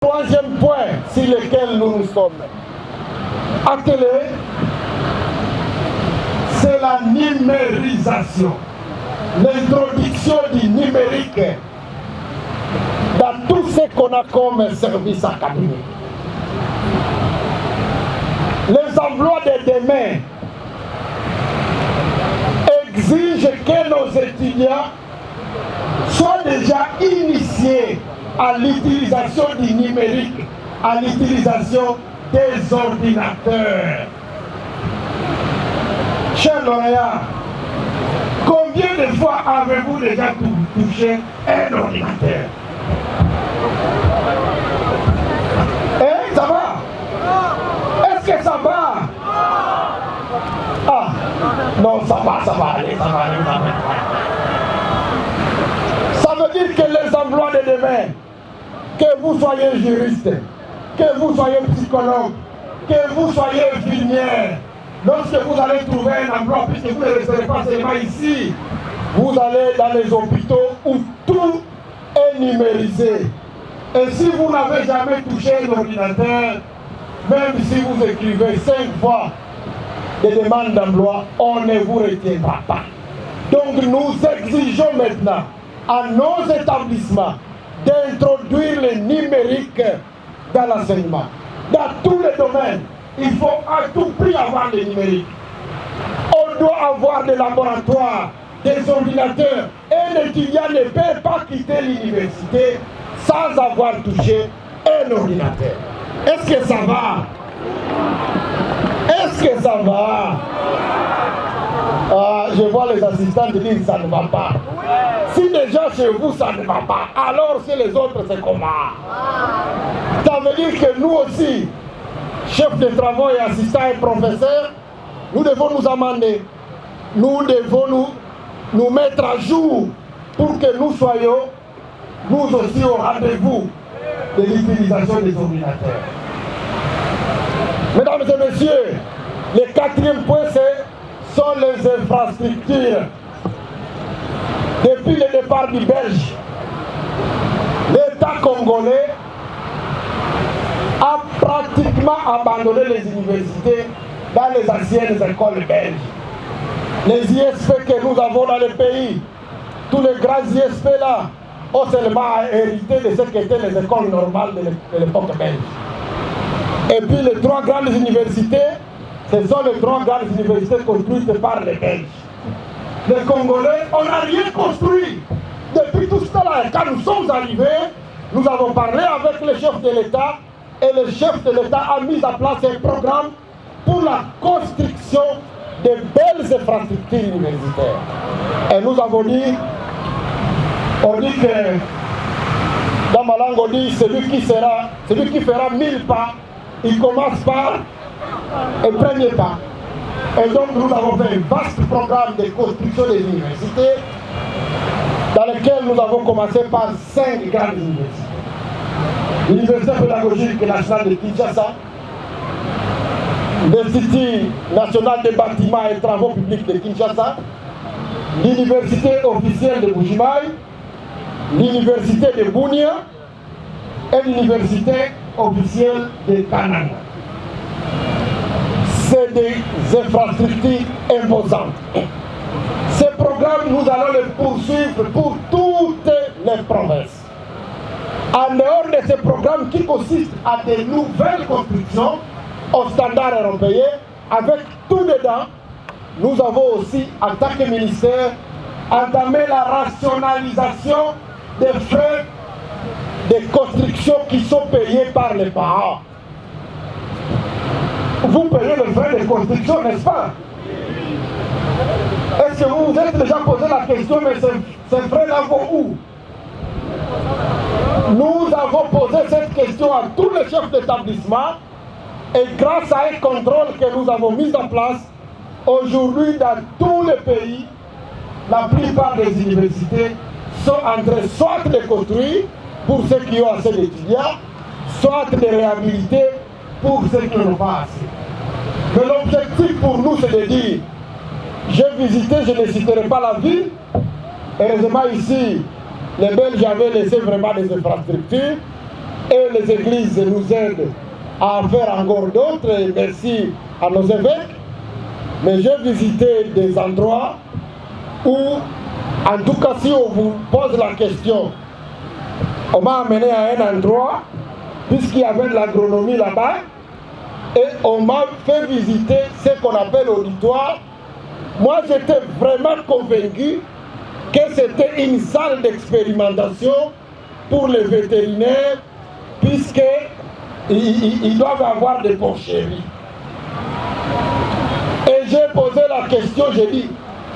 Troisième point sur lequel nous nous sommes attelés, c'est la numérisation, l'introduction du numérique dans tout ce qu'on a comme service académique. Les emplois de demain exigent que nos étudiants soient déjà initiés à l'utilisation du numérique, à l'utilisation des ordinateurs. Chers lauréats, combien de fois avez-vous déjà touché un ordinateur? Eh, ça va? Est-ce que ça va? Ah, non, ça va aller, ça va aller. Ça veut dire que les emplois de demain, que vous soyez juriste, que vous soyez psychologue, que vous soyez infirmière, lorsque vous allez trouver un emploi, puisque vous ne resterez pas seulement ici, vous allez dans les hôpitaux où tout est numérisé. Et si vous n'avez jamais touché l'ordinateur, même si vous écrivez 5 fois des demandes d'emploi, on ne vous retiendra pas. Donc nous exigeons maintenant à nos établissements d'introduire le numérique dans l'enseignement. Dans tous les domaines, il faut à tout prix avoir le numérique. On doit avoir des laboratoires, des ordinateurs. Un étudiant ne peut pas quitter l'université sans avoir touché un ordinateur. Est-ce que ça va? Est-ce que ça va? Ah, je vois les assistants dire ça ne va pas. Si déjà chez vous ça ne va pas, alors chez les autres c'est comment? Ça veut dire que nous aussi, chefs de travaux et assistants et professeurs, nous devons nous amender. Nous devons nous mettre à jour pour que nous soyons, nous aussi, au rendez-vous de l'utilisation des ordinateurs. Mesdames et messieurs, le 4e point, sont les infrastructures. Depuis le départ du Belge, l'État congolais a pratiquement abandonné les universités dans les anciennes écoles belges. Les ISP que nous avons dans le pays, tous les grands ISP là, ont seulement hérité de ce qu'étaient les écoles normales de l'époque belge. Et puis les 3 grandes universités, ce sont les 3 grandes universités construites par les Belges. Les Congolais, on n'a rien construit. Depuis tout ce temps-là, quand nous sommes arrivés, nous avons parlé avec le chef de l'État et le chef de l'État a mis en place un programme pour la construction de belles infrastructures universitaires. Et nous avons dit, on dit que dans ma langue on dit celui qui fera 1000 pas, il commence par un premier pas. Et donc nous avons fait un vaste programme de construction des universités dans lequel nous avons commencé par 5 grandes universités. L'Université pédagogique nationale de Kinshasa, l'Institut national des bâtiments et travaux publics de Kinshasa, l'Université officielle de Bujimaï, l'Université de Bunia et l'Université officielle de Kananga. C'est des infrastructures imposantes. Ces programmes, nous allons les poursuivre pour toutes les provinces. En dehors de ces programmes qui consistent à des nouvelles constructions aux standards européens, avec tout dedans, nous avons aussi, en tant que ministère, entamé la rationalisation des frais de construction qui sont payés par les parents. Vous payez les frais de construction, n'est-ce pas? Est-ce que vous vous êtes déjà posé la question, mais ces frais-là vont où? Nous avons posé cette question à tous les chefs d'établissement et grâce à un contrôle que nous avons mis en place, aujourd'hui dans tous les pays, la plupart des universités sont en train soit de construire pour ceux qui ont assez d'étudiants, soit de réhabiliter pour ceux qui n'ont pas assez. Mais l'objectif pour nous, c'est de dire, j'ai visité, je ne citerai pas la ville, heureusement ici, les Belges avaient laissé vraiment des infrastructures, et les églises nous aident à en faire encore d'autres, et merci à nos évêques. Mais j'ai visité des endroits où, en tout cas, si on vous pose la question, on m'a amené à un endroit, puisqu'il y avait de l'agronomie là-bas, et on m'a fait visiter ce qu'on appelle l'auditoire. Moi, j'étais vraiment convaincu que c'était une salle d'expérimentation pour les vétérinaires, puisqu'ils doivent avoir des porcheries. Et j'ai posé la question, j'ai dit,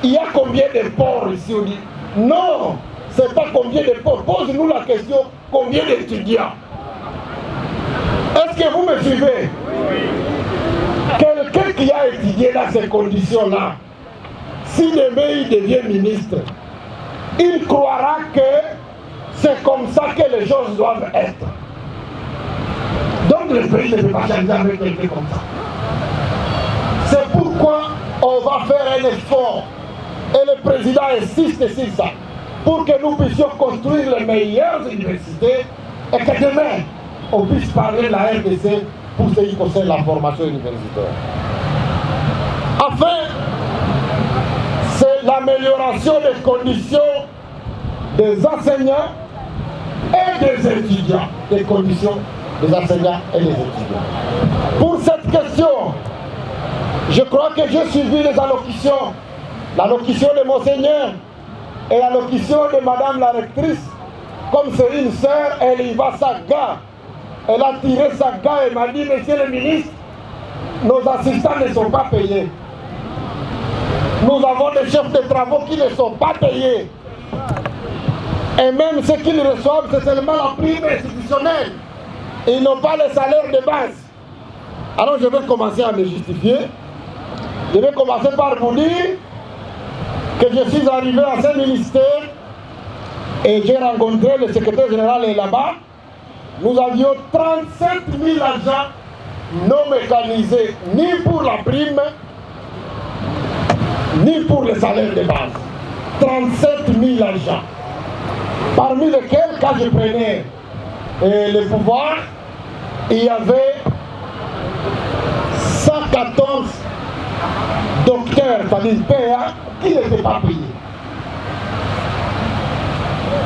il y a combien de porcs ici? On dit, non, c'est pas combien de porcs. Pose-nous la question, combien d'étudiants? Est-ce que vous me suivez? Quelqu'un qui a étudié dans ces conditions-là, si demain il devient ministre, il croira que c'est comme ça que les choses doivent être. Donc le pays ne peut pas changer avec quelqu'un comme ça. C'est pourquoi on va faire un effort, et le président insiste sur ça, pour que nous puissions construire les meilleures universités et que demain, on puisse parler de la RDC pour ce qui concerne la formation universitaire. Enfin, c'est l'amélioration des conditions des enseignants et des étudiants, des conditions des enseignants et des étudiants. Pour cette question, je crois que j'ai suivi les allocutions, l'allocution de Monseigneur et l'allocution de Madame la rectrice. Comme c'est une sœur, elle y va sa gare. Elle a tiré sa gare et m'a dit, Monsieur le ministre, nos assistants ne sont pas payés. Nous avons des chefs de travaux qui ne sont pas payés. Et même ce qu'ils reçoivent, c'est seulement la prime institutionnelle. Ils n'ont pas le salaire de base. Alors je vais commencer à me justifier. Je vais commencer par vous dire que je suis arrivé à ce ministère et j'ai rencontré le secrétaire général là-bas. Nous avions 37 000 agents non mécanisés, ni pour la prime, ni pour le salaire de base. 37 000 agents. Parmi lesquels, quand je prenais le pouvoir, il y avait 114 docteurs, c'est-à-dire PA, qui n'étaient pas payés.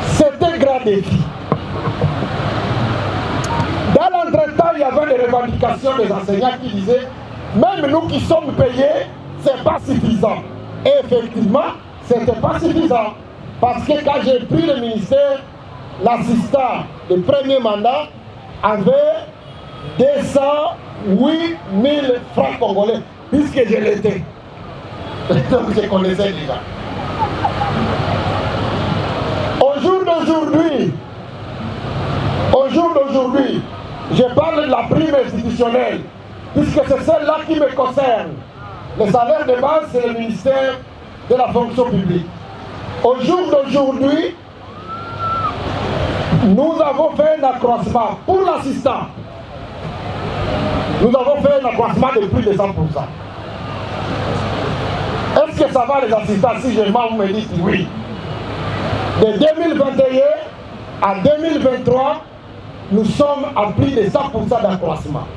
C'était un grand défi. Dans l'entretemps, il y avait des revendications des enseignants qui disaient, même nous qui sommes payés, ce n'est pas suffisant. Et effectivement, ce n'était pas suffisant. Parce que quand j'ai pris le ministère, l'assistant du premier mandat avait 208 000 francs congolais, puisque je l'étais. Donc je connaissais déjà. Au jour d'aujourd'hui, je parle de la prime institutionnelle, puisque c'est celle-là qui me concerne. Le salaire de base, c'est le ministère de la fonction publique. Au jour d'aujourd'hui, nous avons fait un accroissement pour l'assistant. Nous avons fait un accroissement de plus de 100%. Est-ce que ça va les assistants? Si je mens, vous me dites oui. De 2021 à 2023, nous sommes à plus de 100% d'accroissement.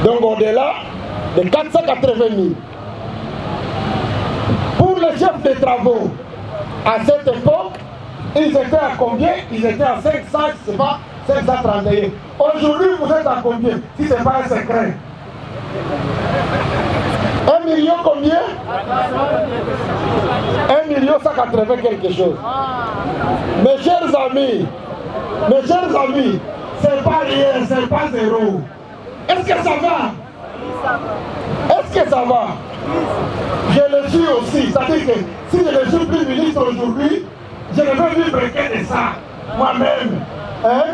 Donc au-delà de 480 000. Pour les chefs de travaux, à cette époque, ils étaient à combien? Ils étaient à 500, je ne sais pas, 531. Aujourd'hui, vous êtes à combien? Si ce n'est pas un secret. 1 million combien? 1 180 000 quelque chose. Mes chers amis, c'est pas rien, c'est pas zéro. Est-ce que ça va? Est-ce que ça va? Je le suis aussi. C'est-à-dire que si je ne suis plus ministre aujourd'hui, je ne veux vivre que de ça, moi-même. Hein?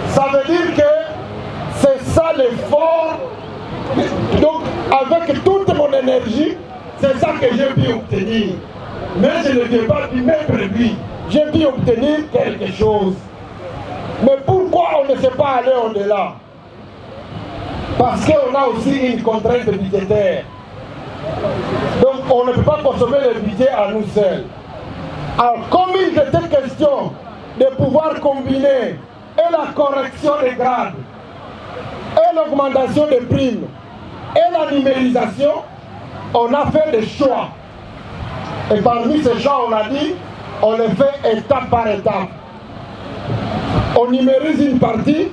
Ça veut dire que c'est ça l'effort. Donc, avec toute mon énergie, c'est ça que j'ai pu obtenir. Mais je ne vais pas lui mettre lui. J'ai pu obtenir quelque chose. Mais pourquoi on ne sait pas aller au-delà? Parce qu'on a aussi une contrainte budgétaire. Donc on ne peut pas consommer le budget à nous seuls. Alors comme il était question de pouvoir combiner et la correction des grades, et l'augmentation des primes, et la numérisation, on a fait des choix. Et parmi ces choix, on a dit, on les fait étape par étape. On numérise une partie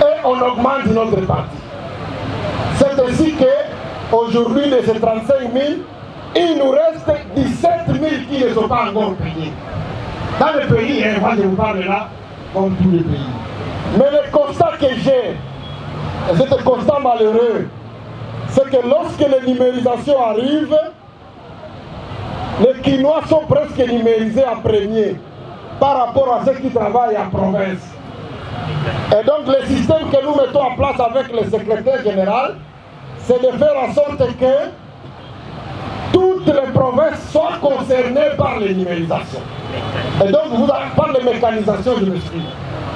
et on augmente une autre partie. C'est ainsi qu'aujourd'hui, de ces 35 000, il nous reste 17 000 qui ne sont pas encore payés. Dans le pays, moi je vous parle là, comme tous les pays. Mais le constat que j'ai, et c'est un constat malheureux, c'est que lorsque les numérisations arrivent, les Quinois sont presque numérisés en premier par rapport à ceux qui travaillent en province. Et donc le système que nous mettons en place avec le secrétaire général, c'est de faire en sorte que toutes les provinces soient concernées par les numérisations. Et donc, par les mécanisations, je m'explique.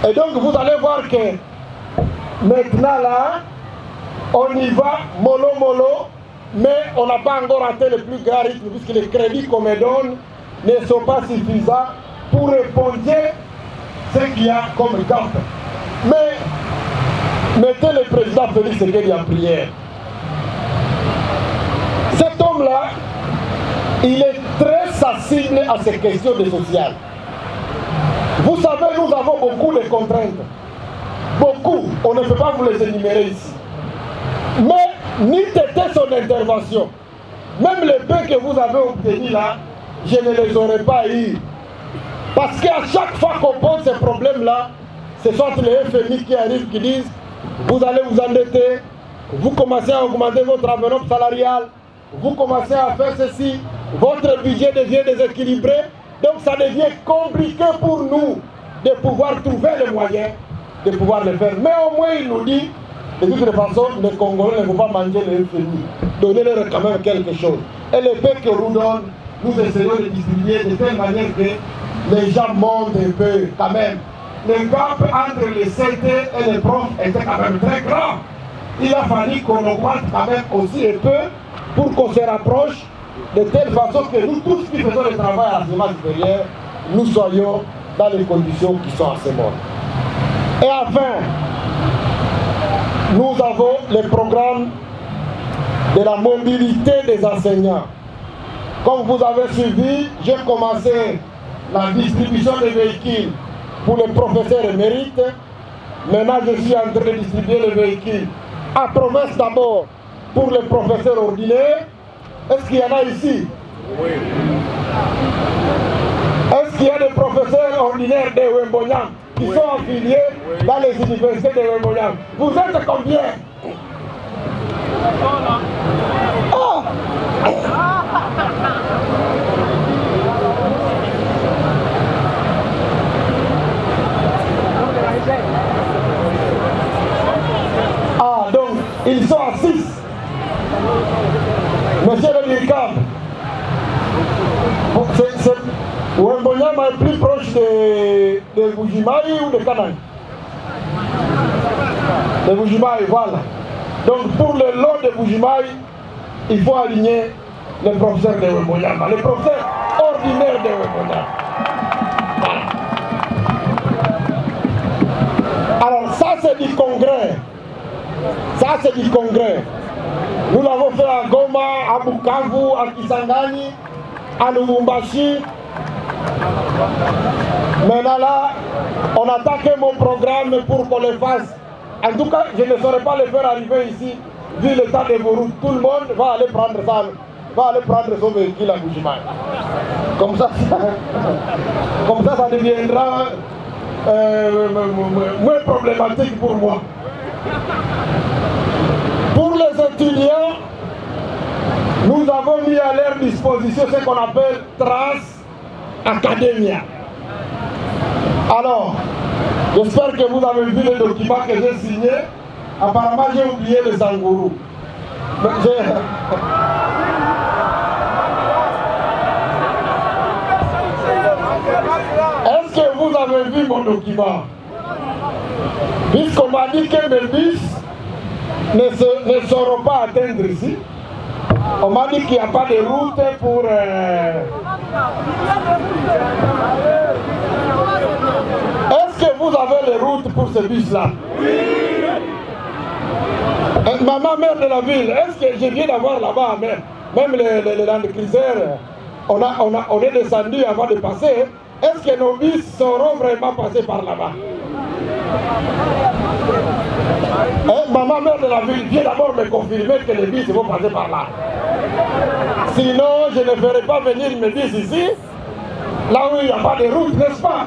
Et donc, vous allez voir que maintenant là, on y va mollo mollo, mais on n'a pas encore atteint le plus grand rythme puisque les crédits qu'on me donne ne sont pas suffisants pour répondre ce qu'il y a comme gap. Mais mettez le président Félix Tshisekedi en prière. Cet homme-là, il est très sensible à ces questions de social. Vous savez, nous avons beaucoup de contraintes. Beaucoup. On ne peut pas vous les énumérer ici. Mais ni était son intervention. Même les peu que vous avez obtenus là, je ne les aurais pas eu. Parce qu'à chaque fois qu'on pose ces problèmes-là, ce sont les FMI qui arrivent, qui disent vous allez vous endetter, vous commencez à augmenter votre enveloppe salariale, vous commencez à faire ceci, votre budget devient déséquilibré, donc ça devient compliqué pour nous de pouvoir trouver les moyens de pouvoir le faire. Mais au moins il nous dit, de toute façon, les Congolais ne vont pas manger le FMI, donnez-leur quand même quelque chose. Et le peu que nous donne, nous essayons de distribuer de telle manière que les gens montent un peu quand même. Le gap entre les CT et les profs était quand même très grand. Il a fallu qu'on augmente quand même aussi un peu pour qu'on se rapproche de telle façon que nous tous qui faisons le travail à l'enseignement supérieur, nous soyons dans les conditions qui sont assez bonnes. Et enfin, nous avons le programme de la mobilité des enseignants. Comme vous avez suivi, j'ai commencé la distribution des véhicules pour les professeurs émérites. Maintenant, je suis en train de distribuer les véhicules à province d'abord pour les professeurs ordinaires. Est-ce qu'il y en a ici? Oui. Est-ce qu'il y a des professeurs ordinaires de Wembonyam qui sont affiliés dans les universités de Wembonyam? Vous êtes combien? Oh. Ah, donc, ils sont à 6. Monsieur le Mirkam, Wembonyam est plus proche de Bujimaï ou de Kanang? De Bujimaï, voilà. Donc pour le lot de Bujimaï, il faut aligner les professeurs de Wembonyam, les professeurs ordinaires de Wembonyam. Voilà. Alors ça c'est du congrès. Ça c'est du congrès. Nous l'avons fait à Goma, à Bukavu, à Kisangani, à Lubumbashi. Maintenant là, on attaque mon programme pour qu'on le fasse. En tout cas, je ne saurais pas le faire arriver ici, vu l'état de vos routes. Tout le monde va aller prendre ça, va aller prendre son véhicule à Bujimaï. Comme ça, ça deviendra moins problématique pour moi. Pour les étudiants, nous avons mis à leur disposition ce qu'on appelle Trans Academia. Alors, j'espère que vous avez vu le document que j'ai signé. Apparemment, j'ai oublié le Sangourou. Est-ce que vous avez vu mon document? Puisqu'on m'a dit que mes bus ne sauront pas atteindre ici. On m'a dit qu'il n'y a pas de route pour... Est-ce que vous avez les routes pour ce bus-là? Oui. Maman, maire de la ville, est-ce que je viens d'avoir là-bas, même les Land Cruiser, on est descendu avant de passer. Est-ce que nos bus sauront vraiment passer par là-bas? Maman, maire de la ville, viens d'abord me confirmer que les bus vont passer par là. Sinon, je ne ferai pas venir mes bus ici, là où il n'y a pas de route, n'est-ce pas?